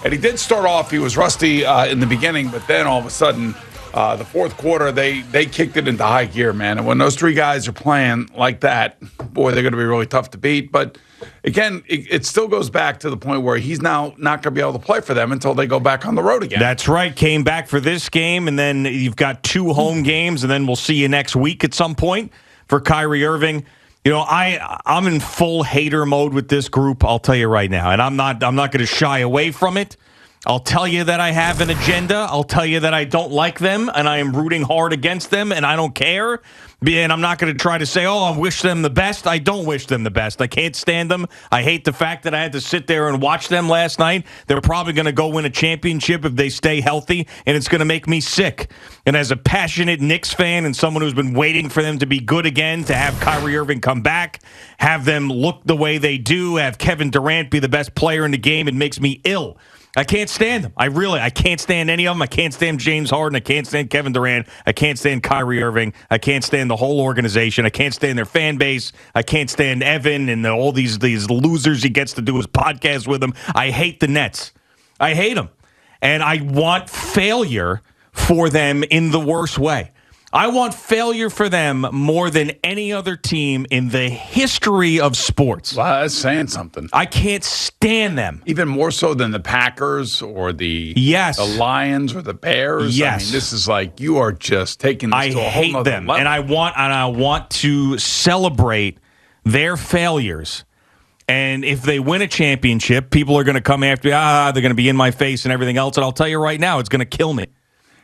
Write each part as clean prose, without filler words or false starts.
And he did start off, he was rusty in the beginning, but then all of a sudden, the fourth quarter, they kicked it into high gear, man. And when those three guys are playing like that, boy, they're going to be really tough to beat. But again, it still goes back to the point where he's now not going to be able to play for them until they go back on the road again. That's right. Came back for this game, and then you've got 2 home games, and then we'll see you next week at some point for Kyrie Irving. You know, I'm in full hater mode with this group, I'll tell you right now. And I'm not going to shy away from it. I'll tell you that I have an agenda. I'll tell you that I don't like them, and I am rooting hard against them, and I don't care. And I'm not going to try to say, I wish them the best. I don't wish them the best. I can't stand them. I hate the fact that I had to sit there and watch them last night. They're probably going to go win a championship if they stay healthy, and it's going to make me sick. And as a passionate Knicks fan and someone who's been waiting for them to be good again, to have Kyrie Irving come back, have them look the way they do, have Kevin Durant be the best player in the game, it makes me ill. I can't stand them. I can't stand any of them. I can't stand James Harden. I can't stand Kevin Durant. I can't stand Kyrie Irving. I can't stand the whole organization. I can't stand their fan base. I can't stand Evan and all these losers he gets to do his podcast with them. I hate the Nets. I hate them. And I want failure for them in the worst way. I want failure for them more than any other team in the history of sports. Wow, that's saying something. I can't stand them. Even more so than the Packers or the Lions or the Bears. Yes. I mean, this is like you are just taking this to a whole nother level. And I want to celebrate their failures. And if they win a championship, people are going to come after me. They're going to be in my face and everything else. And I'll tell you right now, it's going to kill me.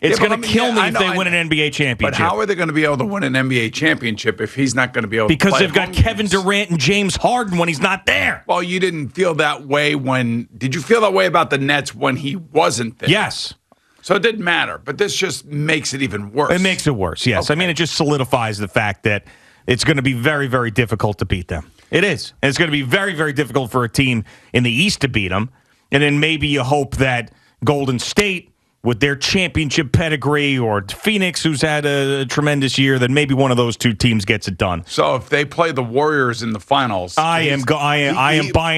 It's going to kill me if they win an NBA championship. But how are they going to be able to win an NBA championship if he's not going to be able to play? Because they've got Kevin Durant and James Harden when he's not there. Well, you didn't feel that way did you feel that way about the Nets when he wasn't there? Yes. So it didn't matter. But this just makes it even worse. It makes it worse, yes. Okay. I mean, it just solidifies the fact that it's going to be very, very difficult to beat them. It is. And it's going to be very, very difficult for a team in the East to beat them. And then maybe you hope that Golden State, with their championship pedigree, or Phoenix, who's had a tremendous year, then maybe one of those two teams gets it done. So if they play the Warriors in the finals, I am buying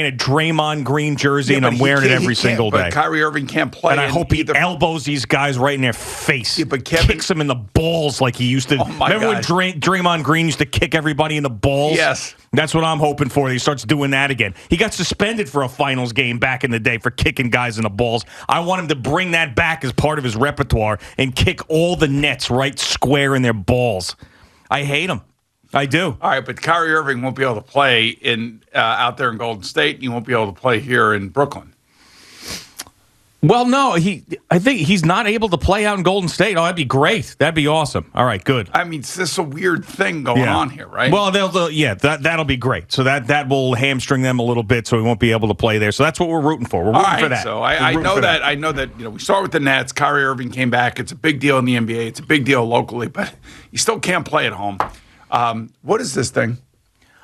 a Draymond Green jersey, and I'm wearing it every single day. But Kyrie Irving can't play. And I hope he elbows these guys right in their face. Yeah, but kicks them in the balls like he used to. Remember when Draymond Green used to kick everybody in the balls? Yes. That's what I'm hoping for. He starts doing that again. He got suspended for a finals game back in the day for kicking guys in the balls. I want him to bring that back as part of his repertoire and kick all the Nets right square in their balls. I hate him. I do. All right, but Kyrie Irving won't be able to play out there in Golden State, and he won't be able to play here in Brooklyn. Well, no, I think he's not able to play out in Golden State. Oh, that'd be great. That'd be awesome. All right, good. I mean, it's just a weird thing going on here, right? Well, that'll be great. So that will hamstring them a little bit, so he won't be able to play there. So that's what we're rooting for. We're rooting for that. So I know that we start with the Nets. Kyrie Irving came back. It's a big deal in the NBA. It's a big deal locally, but you still can't play at home. What is this thing?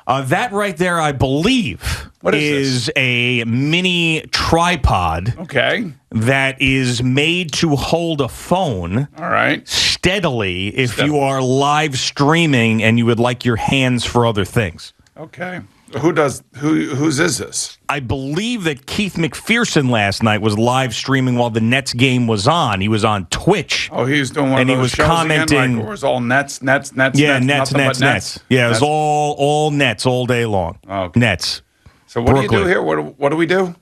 That right there, I believe, is a mini tripod. Okay. That is made to hold a phone. All right. Steadily if you are live streaming and you would like your hands for other things. Okay. Whose is this? I believe that Keith McPherson last night was live streaming while the Nets game was on. He was on Twitch. Oh, he was doing one of those shows commenting. Again, like, it was all Nets. Yeah, Nets. Yeah, it was all Nets all day long. Okay. Nets. So what Brooklyn. Do you do here? What do we do?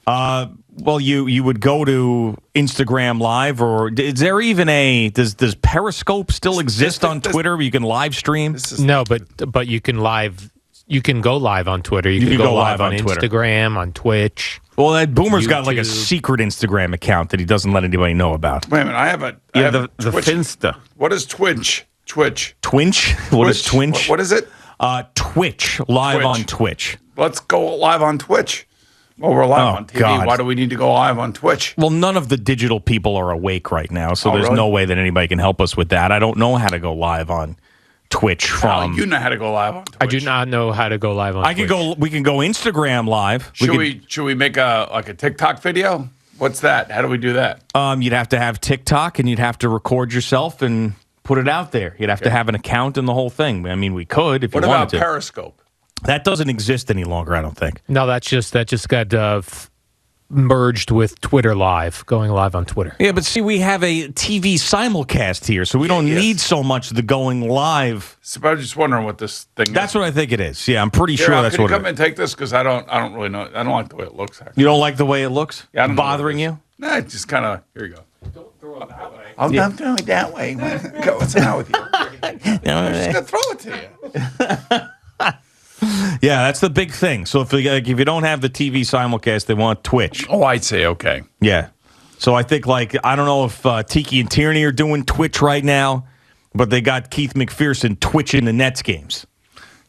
Well, you would go to Instagram Live, or is there even does Periscope still exist on Twitter where you can live stream? No, but you can live. You can go live on Twitter. You can go live on Instagram, on Twitch. Well, that Boomer's got like a secret Instagram account that he doesn't let anybody know about. Wait a minute, I have the Finsta. What is Twitch? Twitch? What is Twitch? What is it? Twitch. Live on Twitch. Let's go live on Twitch. Well, we're live on TV. God. Why do we need to go live on Twitch? Well, none of the digital people are awake right now, so there's no way that anybody can help us with that. I don't know how to go live on Twitch from. You know how to go live on Twitch. I do not know how to go live on Twitch. We can go Instagram Live. Should we make a TikTok video? What's that? How do we do that? You'd have to have TikTok, and you'd have to record yourself and put it out there. You'd have to have an account and the whole thing. I mean, we could if you wanted to. What about Periscope? That doesn't exist any longer, I don't think. No, that just got merged with Twitter Live, going live on Twitter. Yeah, but see, we have a TV simulcast here, so we don't need so much the going live. So I was just wondering what this thing is. That's what I think it is. Yeah, I'm pretty sure that's can what you it come is. and take this? Because I don't really know. I don't like the way it looks, actually. You don't like the way it looks? Yeah, I don't know bothering you? Nah, it's just kind of, here you go. Don't throw it that way. I'm not doing it that way. What's the matter with you? I'm just going to throw it to you. Yeah, that's the big thing. So if you don't have the TV simulcast, they want Twitch. Oh, I'd say okay. Yeah. So I think, I don't know if Tiki and Tierney are doing Twitch right now, but they got Keith McPherson twitching the Nets games.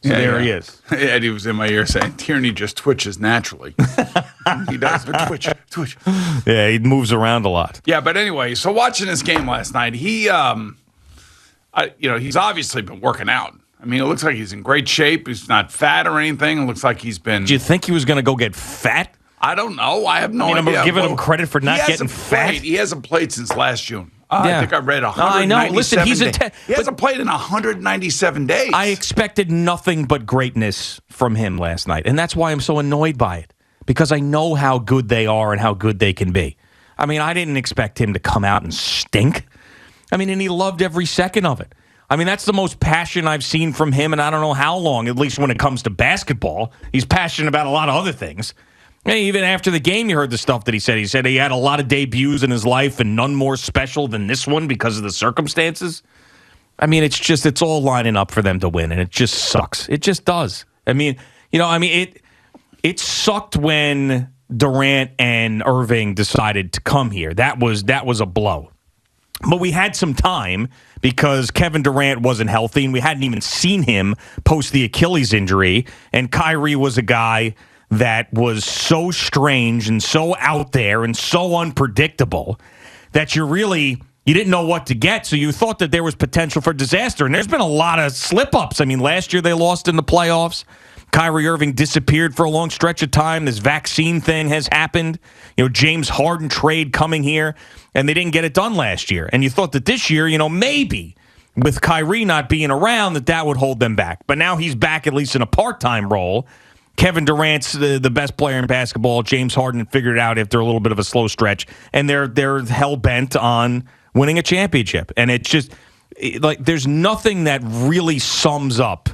So there he is. Eddie was in my ear saying, Tierney just twitches naturally. He does, but twitch. Yeah, he moves around a lot. Yeah, but anyway, so watching this game last night, he's obviously been working out. I mean, it looks like he's in great shape. He's not fat or anything. It looks like he's been. Do you think he was going to go get fat? I don't know. I have no idea. I'm giving him credit for not getting fat. He hasn't played since last June. I think I read 197 I know. Listen, he hasn't played in 197 days. I expected nothing but greatness from him last night, and that's why I'm so annoyed by it, because I know how good they are and how good they can be. I mean, I didn't expect him to come out and stink. I mean, and he loved every second of it. I mean, that's the most passion I've seen from him, and I don't know how long, at least when it comes to basketball. He's passionate about a lot of other things. Even after the game, you heard the stuff that he said. He said he had a lot of debuts in his life and none more special than this one because of the circumstances. I mean, it's all lining up for them to win, and it just sucks. It just does. It sucked when Durant and Irving decided to come here. That was a blow. But we had some time because Kevin Durant wasn't healthy, and we hadn't even seen him post the Achilles injury, and Kyrie was a guy that was so strange and so out there and so unpredictable that you didn't know what to get, so you thought that there was potential for disaster. And there's been a lot of slip-ups. I mean, last year they lost in the playoffs. Kyrie Irving disappeared for a long stretch of time. This vaccine thing has happened. James Harden trade coming here, and they didn't get it done last year. And you thought that this year, maybe with Kyrie not being around, that would hold them back. But now he's back at least in a part-time role. Kevin Durant's the best player in basketball. James Harden figured it out after a little bit of a slow stretch, and they're hell-bent on winning a championship. And it's just there's nothing that really sums up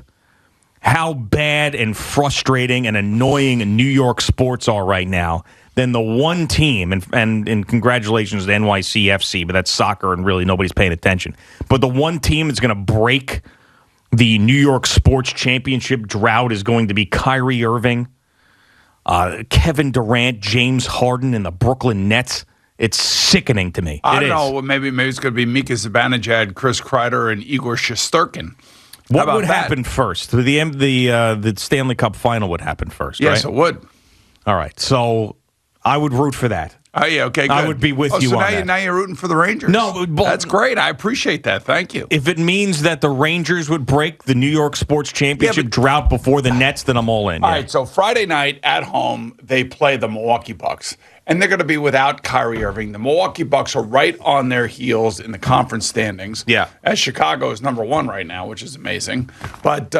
how bad and frustrating and annoying New York sports are right now than the one team, and congratulations to NYCFC, but that's soccer and really nobody's paying attention. But the one team that's going to break the New York sports championship drought is going to be Kyrie Irving, Kevin Durant, James Harden, and the Brooklyn Nets. It's sickening to me. I don't know. Maybe it's going to be Mika Zibanejad, Chris Kreider, and Igor Shesterkin. What would happen first? The Stanley Cup final would happen first, right? Yes, it would. All right. So I would root for that. Oh, yeah, okay, good. I would be with you so on that. Now you're rooting for the Rangers. No, but that's great. I appreciate that. Thank you. If it means that the Rangers would break the New York sports championship drought before the Nets, then I'm all in. All right, so Friday night at home, they play the Milwaukee Bucks. And they're going to be without Kyrie Irving. The Milwaukee Bucks are right on their heels in the conference standings. Yeah. As Chicago is number one right now, which is amazing. But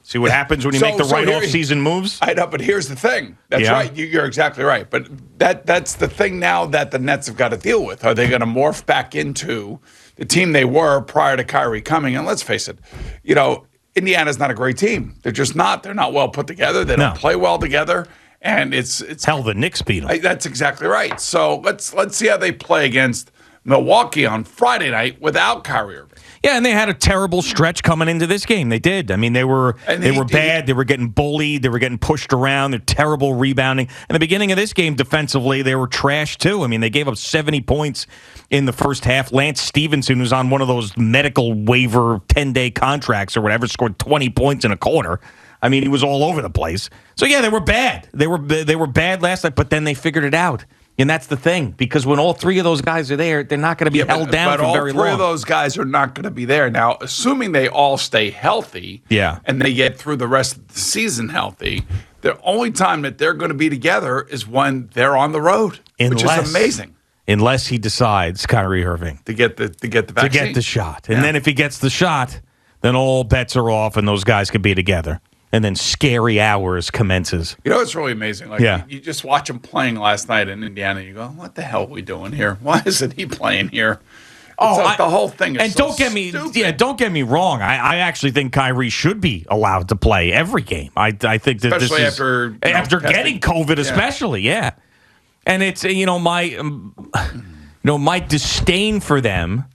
see what happens when you make the right off-season moves? I know, but here's the thing. That's right. You're exactly right. But that's the thing now that the Nets have got to deal with. Are they going to morph back into the team they were prior to Kyrie coming? And let's face it, Indiana's not a great team. They're just not. They're not well put together. They don't play well together. And it's hell, the Knicks beat them. That's exactly right. So let's see how they play against Milwaukee on Friday night without Kyrie Irving. Yeah, and they had a terrible stretch coming into this game. They did. I mean, they were bad. They were getting bullied. They were getting pushed around. They're terrible rebounding. In the beginning of this game, defensively, they were trash too. I mean, they gave up 70 points in the first half. Lance Stevenson, who's on one of those medical waiver 10-day contracts or whatever, scored 20 points in a quarter. I mean, he was all over the place. So, yeah, they were bad. They were bad last night, but then they figured it out. And that's the thing, because when all three of those guys are there, they're not going to be held down for very long. But all three of those guys are not going to be there. Now, assuming they all stay healthy and they get through the rest of the season healthy, the only time that they're going to be together is when they're on the road, which is amazing. Unless he decides, Kyrie Irving, to get the vaccine. To get the shot. And then if he gets the shot, then all bets are off and those guys could be together. and then scary hours commences. You know, it's really amazing. Like, Yeah. you just watch him playing last night in Indiana, and you go, what the hell are we doing here? Why isn't he playing here? The whole thing is and stupid. don't get me wrong. I actually think Kyrie should be allowed to play every game. I think that Especially this is after getting COVID, especially, yeah. And it's my disdain for them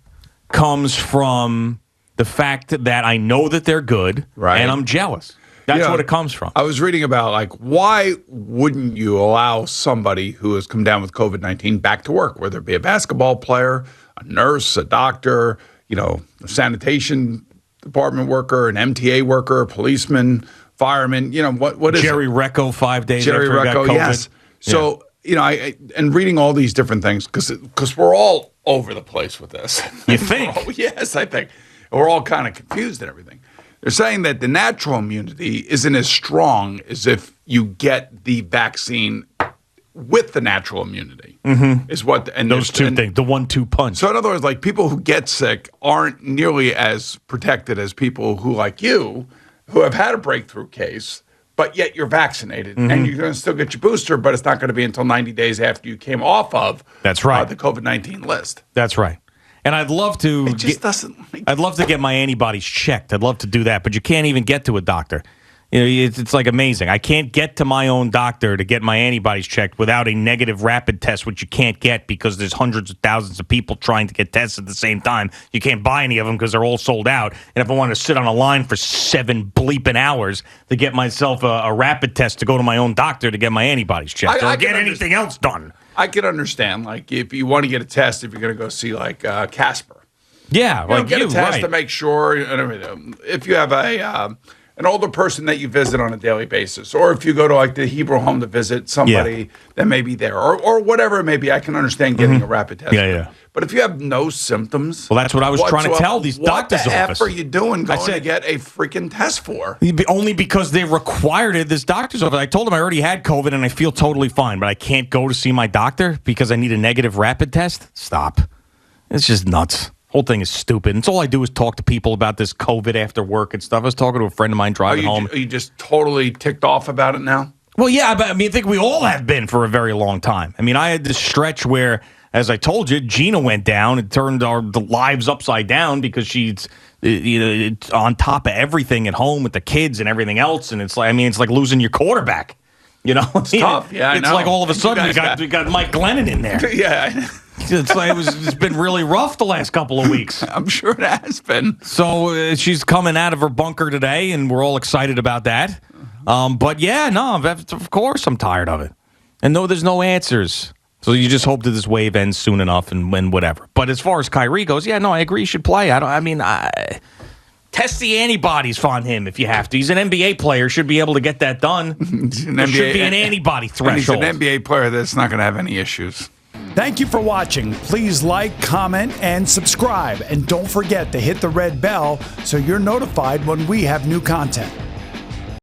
comes from the fact that I know that they're good, right, and I'm jealous. That's what it comes from. I was reading about, like, why wouldn't you allow somebody who has come down with COVID-19 back to work, whether it be a basketball player, a nurse, a doctor, a sanitation department worker, an MTA worker, a policeman, fireman, what is Jerry Recco 5 days Jerry after he got Recco, COVID. yes. So, and reading all these different things, because we're all over the place with this. You think? Yes, I think. We're all kind of confused and everything. They're saying that the natural immunity isn't as strong as if you get the vaccine with the natural immunity. Mm-hmm. Is what those two things, the 1-2 punch. So in other words, like, people who get sick aren't nearly as protected as people who, like you, who have had a breakthrough case, but yet you're vaccinated, and you're going to still get your booster, but it's not going to be until 90 days after you came off of that's right the COVID-19 list. That's right. And I'd love to. It just doesn't. I'd love to get my antibodies checked. I'd love to do that, but you can't even get to a doctor. It's like amazing. I can't get to my own doctor to get my antibodies checked without a negative rapid test, which you can't get because there's hundreds of thousands of people trying to get tests at the same time. You can't buy any of them because they're all sold out. And if I want to sit on a line for 7 bleeping hours to get myself a rapid test to go to my own doctor to get my antibodies checked or get anything else done. I can understand, like, if you want to get a test, if you're going to go see, like, Casper. Yeah, get a test to make sure. And everything. If you have an older person that you visit on a daily basis, or if you go to, like, the Hebrew home to visit somebody that may be there, or whatever it may be, I can understand getting a rapid test. Yeah. But if you have no symptoms, well, that's what I was trying to tell these doctors' office. What the F are you doing going to get a freaking test for? Only because they required it. This doctor's office. I told them I already had COVID and I feel totally fine, but I can't go to see my doctor because I need a negative rapid test. Stop. It's just nuts. Whole thing is stupid. And all I do is talk to people about this COVID after work and stuff. I was talking to a friend of mine driving home. Are you just totally ticked off about it now? Well, yeah, but I mean, I think we all have been for a very long time. I mean, I had this stretch where, as I told you, Gina went down and turned our lives upside down because she's on top of everything at home with the kids and everything else. And it's like losing your quarterback. It's tough. Yeah, it's like all of a sudden we got Mike Glennon in there. Yeah. It's like it's been really rough the last couple of weeks. I'm sure it has been. So she's coming out of her bunker today, and we're all excited about that. But yeah, no, of course I'm tired of it. And no, there's no answers. So you just hope that this wave ends soon enough and whatever. But as far as Kyrie goes, yeah, no, I agree. You should play. Test the antibodies on him if you have to. He's an NBA player. Should be able to get that done. There should be an antibody threshold. He's an NBA player that's not going to have any issues. Thank you for watching. Please like, comment, and subscribe. And don't forget to hit the red bell so you're notified when we have new content.